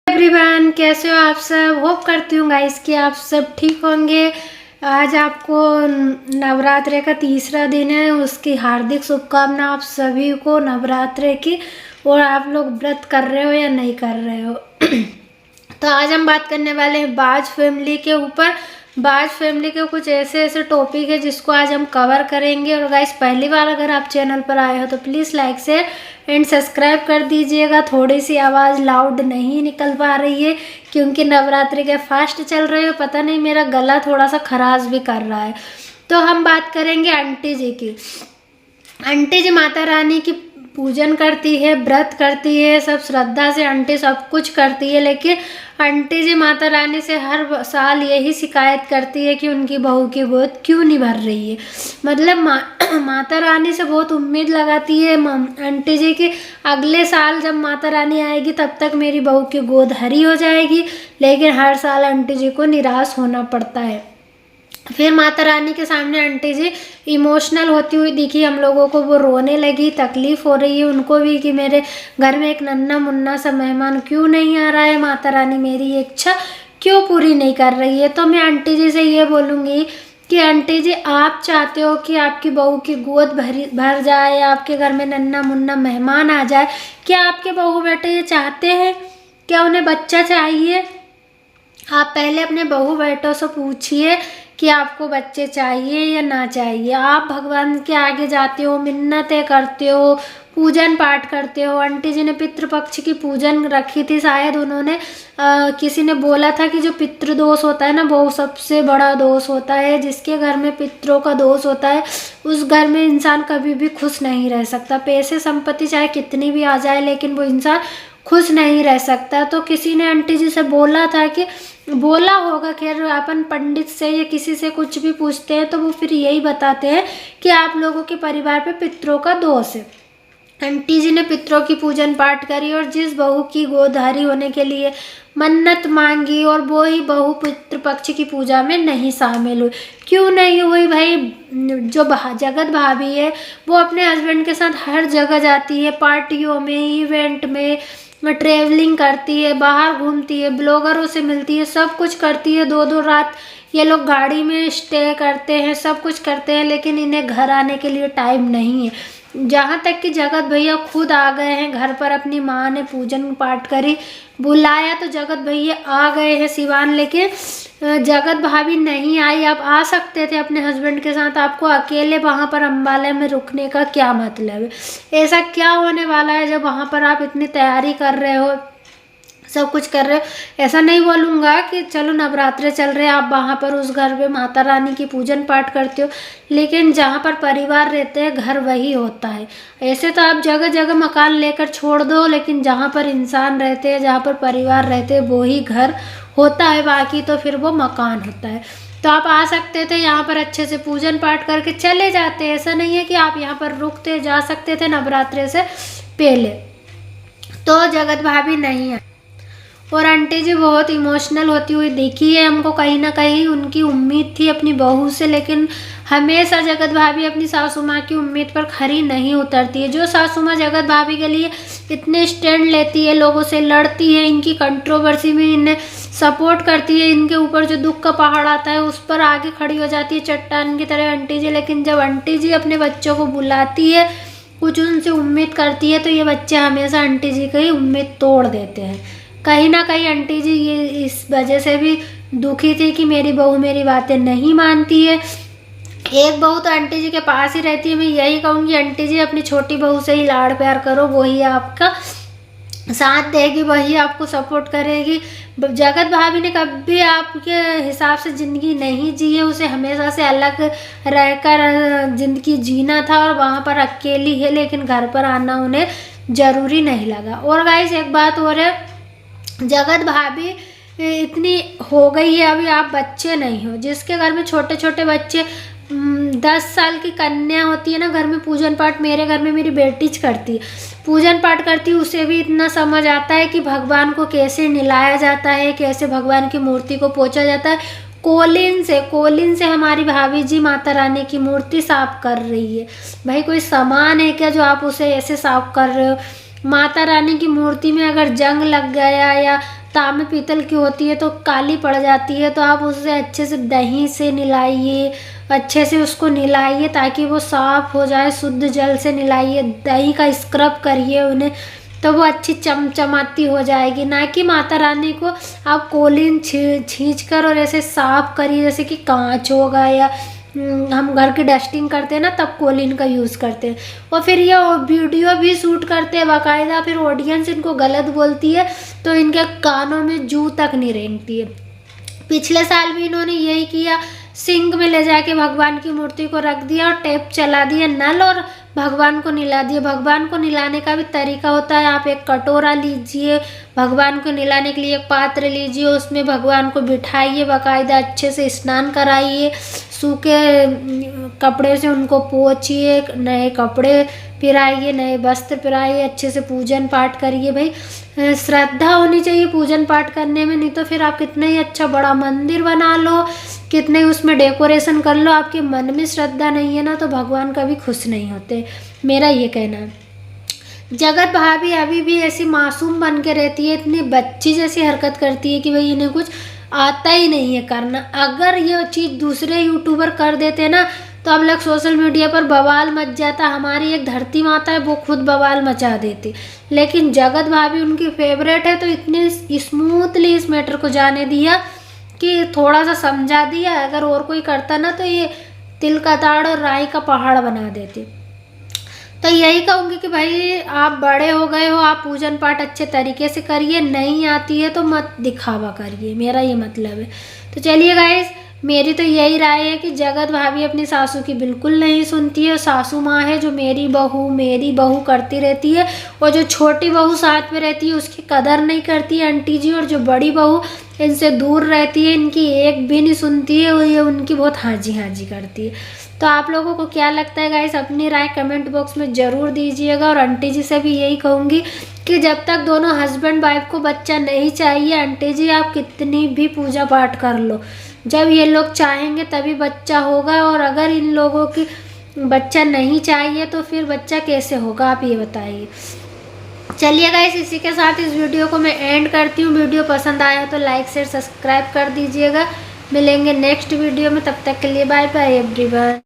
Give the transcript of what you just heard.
Everyone, कैसे हो आप सब। होप करती हूँ गाइस कि आप सब ठीक होंगे। आज आपको नवरात्रे का तीसरा दिन है, उसकी हार्दिक शुभकामना आप सभी को नवरात्रे की। और आप लोग व्रत कर रहे हो या नहीं कर रहे हो। तो आज हम बात करने वाले हैं बाज फैमिली के ऊपर। बाज फैमिली के कुछ ऐसे ऐसे टॉपिक है जिसको आज हम कवर करेंगे। और गाइस, पहली बार अगर आप चैनल पर आए हो तो please like share and subscribe कर दीजिएगा। थोड़ी सी आवाज़ लाउड नहीं निकल पा रही है क्योंकि नवरात्रि के फास्ट चल रहे हो। पता नहीं, मेरा गला थोड़ा सा खराश भी कर रहा है। तो हम बात करेंगे आंटी जी की। आंटी जी माता रानी की पूजन करती है, व्रत करती है, सब श्रद्धा से आंटी सब कुछ करती है। लेकिन आंटी जी माता रानी से हर साल यही शिकायत करती है कि उनकी बहू की गोद क्यों नहीं भर रही है। मतलब माता रानी से बहुत उम्मीद लगाती है आंटी जी कि अगले साल जब माता रानी आएगी तब तक मेरी बहू की गोद हरी हो जाएगी। लेकिन हर साल आंटी जी को निराश होना पड़ता है। फिर माता रानी के सामने आंटी जी इमोशनल होती हुई दिखी हम लोगों को। वो रोने लगी, तकलीफ हो रही है उनको भी कि मेरे घर में एक नन्हा मुन्ना सा मेहमान क्यों नहीं आ रहा है, माता रानी मेरी इच्छा क्यों पूरी नहीं कर रही है। तो मैं आंटी जी से ये बोलूँगी कि आंटी जी, आप चाहते हो कि आपकी बहू की गोद भर जाए या आपके घर में नन्हा मुन्ना मेहमान आ जाए। क्या आपके बहू बेटे ये चाहते हैं? क्या उन्हें बच्चा चाहिए? आप पहले अपने बहू बेटों से पूछिए कि आपको बच्चे चाहिए या ना चाहिए। आप भगवान के आगे जाते हो, मिन्नतें करते हो, पूजन पाठ करते हो। आंटी जी ने पितृपक्ष की पूजन रखी थी। शायद उन्होंने किसी ने बोला था कि जो पितृदोष होता है ना, वो सबसे बड़ा दोष होता है। जिसके घर में पितरों का दोष होता है उस घर में इंसान कभी भी खुश नहीं रह सकता। पैसे संपत्ति चाहे कितनी भी आ जाए लेकिन वो इंसान खुश नहीं रह सकता। तो किसी ने आंटी जी से बोला था कि बोला होगा, खैर अपन पंडित से या किसी से कुछ भी पूछते हैं तो वो फिर यही बताते हैं कि आप लोगों के परिवार पे पितरों का दोष है। आंटी जी ने पितरों की पूजन पाठ करी और जिस बहू की गोदहारी होने के लिए मन्नत मांगी और वो ही बहू पितृपक्ष की पूजा में नहीं शामिल हुई। क्यों नहीं हुई भाई? जो जगत भाभी है वो अपने हस्बैंड के साथ हर जगह जाती है, पार्टियों में, इवेंट में ट्रेवलिंग करती है, बाहर घूमती है, ब्लॉगरों से मिलती है, सब कुछ करती है। 2-2 रात ये लोग गाड़ी में स्टे करते हैं, सब कुछ करते हैं, लेकिन इन्हें घर आने के लिए टाइम नहीं है। जहाँ तक कि जगत भैया खुद आ गए हैं घर पर। अपनी माँ ने पूजन पाठ करी, बुलाया तो जगत भैया आ गए हैं सिवान। लेकिन जगत भाभी नहीं आई। आप आ सकते थे अपने हस्बैंड के साथ, आपको अकेले वहाँ पर अम्बाला में रुकने का क्या मतलब है? ऐसा क्या होने वाला है जब वहाँ पर आप इतनी तैयारी कर रहे हो, सब कुछ कर रहे हो। ऐसा नहीं बोलूँगा कि चलो नवरात्रे चल रहे हैं आप वहाँ पर उस घर पे माता रानी की पूजन पाठ करते हो, लेकिन जहाँ पर परिवार रहते हैं घर वही होता है। ऐसे तो आप जगह जगह मकान लेकर छोड़ दो, लेकिन जहाँ पर इंसान रहते हैं, जहाँ पर परिवार रहते हैं, वो ही घर होता है। बाकी तो फिर वो मकान होता है। तो आप आ सकते थे यहाँ पर, अच्छे से पूजन पाठ करके चले जाते। ऐसा नहीं है कि आप यहाँ पर रुकते, जा सकते थे नवरात्रे से पहले। तो जगत भाभी नहीं है और आंटी जी बहुत इमोशनल होती हुई दिखी है हमको। कहीं ना कहीं उनकी उम्मीद थी अपनी बहू से, लेकिन हमेशा जगत भाभी अपनी सासू माँ की उम्मीद पर खरी नहीं उतरती है। जो सासू माँ जगत भाभी के लिए इतने स्टैंड लेती है, लोगों से लड़ती है, इनकी कंट्रोवर्सी में इन्हें सपोर्ट करती है, इनके ऊपर जो दुख का पहाड़ आता है उस पर आगे खड़ी हो जाती है चट्टान की तरह आंटी जी। लेकिन जब आंटी जी अपने बच्चों को बुलाती है, कुछ उनसे उम्मीद करती है, तो ये बच्चे हमेशा आंटी जी की उम्मीद तोड़ देते हैं। कहीं ना कहीं आंटी जी ये इस वजह से भी दुखी थी कि मेरी बहू मेरी बातें नहीं मानती है। एक बहू तो आंटी जी के पास ही रहती है। मैं यही कहूँगी आंटी जी अपनी छोटी बहू से ही लाड़ प्यार करो, वही आपका साथ देगी, वही आपको सपोर्ट करेगी। जगत भाभी ने कभी आपके हिसाब से ज़िंदगी नहीं जी है। उसे हमेशा से अलग रहकर ज़िंदगी जीना था और वहाँ पर अकेली है, लेकिन घर पर आना उन्हें ज़रूरी नहीं लगा। और गाइस, एक बात और है, जगत भाभी इतनी हो गई है, अभी आप बच्चे नहीं हो। जिसके घर में छोटे छोटे बच्चे 10 साल की कन्या होती है ना घर में, पूजन पाठ मेरे घर में मेरी बेटीच करती है, पूजन पाठ करती है, उसे भी इतना समझ आता है कि भगवान को कैसे निलाया जाता है, कैसे भगवान की मूर्ति को पोंछा जाता है। कोलिन से हमारी भाभी जी माता रानी की मूर्ति साफ कर रही है। भाई, कोई सामान है क्या जो आप उसे ऐसे साफ कर रहे हो? माता रानी की मूर्ति में अगर जंग लग गया या तांबे पीतल की होती है तो काली पड़ जाती है, तो आप उससे अच्छे से दही से नहलाइए, अच्छे से उसको नहलाइए ताकि वो साफ़ हो जाए, शुद्ध जल से नहलाइए, दही का स्क्रब करिए उन्हें, तो वो अच्छी चमचमाती हो जाएगी। ना कि माता रानी को आप कोलिन छींच कर और ऐसे साफ करिए जैसे कि कांच होगा, या हम घर की डस्टिंग करते हैं ना तब कोलिन का यूज़ करते हैं। और फिर ये वीडियो भी शूट करते हैं बाकायदा, फिर ऑडियंस इनको गलत बोलती है तो इनके कानों में जू तक नहीं रेंगती है। पिछले साल भी इन्होंने यही किया, सिंक में ले जाके भगवान की मूर्ति को रख दिया और टेप चला दिया नल और भगवान को नहला दिया। भगवान को नहलाने का भी तरीका होता है, आप एक कटोरा लीजिए, भगवान को नहलाने के लिए एक पात्र लीजिए, उसमें भगवान को बिठाइए, बाकायदा अच्छे से स्नान कराइए, सूखे कपड़े से उनको पोंछिए, नए कपड़े पिराइए, नए वस्त्र पिराइए, अच्छे से पूजन पाठ करिए। भाई श्रद्धा होनी चाहिए पूजन पाठ करने में, नहीं तो फिर आप कितना ही अच्छा बड़ा मंदिर बना लो, कितने उसमें डेकोरेशन कर लो, आपके मन में श्रद्धा नहीं है ना तो भगवान कभी खुश नहीं होते, मेरा ये कहना है। जगत भाभी अभी भी ऐसी मासूम बन के रहती है, इतनी बच्ची जैसी हरकत करती है कि भाई इन्हें कुछ आता ही नहीं है करना। अगर ये चीज़ दूसरे यूट्यूबर कर देते ना तो अब लोग सोशल मीडिया पर बवाल मच जाता, हमारी एक धरती माता है वो खुद बवाल मचा देती, लेकिन जगत भाभी उनकी फेवरेट है तो इतने स्मूथली इस मैटर को जाने दिया कि थोड़ा सा समझा दिया। अगर और कोई करता ना तो ये तिल का ताड़ और राई का पहाड़ बना देती। तो यही कहूँगी कि भाई आप बड़े हो गए हो, आप पूजन पाठ अच्छे तरीके से करिए, नहीं आती है तो मत दिखावा करिए, मेरा ये मतलब है। तो चलिए गाइस, मेरी तो यही राय है कि जगत भाभी अपनी सासू की बिल्कुल नहीं सुनती है। सासू माँ है जो मेरी बहू करती रहती है, और जो छोटी बहू साथ में रहती है उसकी कदर नहीं करती है आंटी जी, और जो बड़ी बहू इनसे दूर रहती है इनकी एक भी नहीं सुनती है, और ये उनकी बहुत हाँ जी करती है। तो आप लोगों को क्या लगता है गाइस, अपनी राय कमेंट बॉक्स में ज़रूर दीजिएगा। और आंटी जी से भी यही कहूँगी कि जब तक दोनों हस्बैंड वाइफ को बच्चा नहीं चाहिए, आंटी जी आप कितनी भी पूजा पाठ कर लो, जब ये लोग चाहेंगे तभी बच्चा होगा। और अगर इन लोगों की बच्चा नहीं चाहिए तो फिर बच्चा कैसे होगा, आप ये बताइए। चलिए गाइस, इसी के साथ इस वीडियो को मैं एंड करती हूँ। वीडियो पसंद आया तो लाइक शेयर सब्सक्राइब कर दीजिएगा। मिलेंगे नेक्स्ट वीडियो में, तब तक के लिए बाय बाय एवरीवन।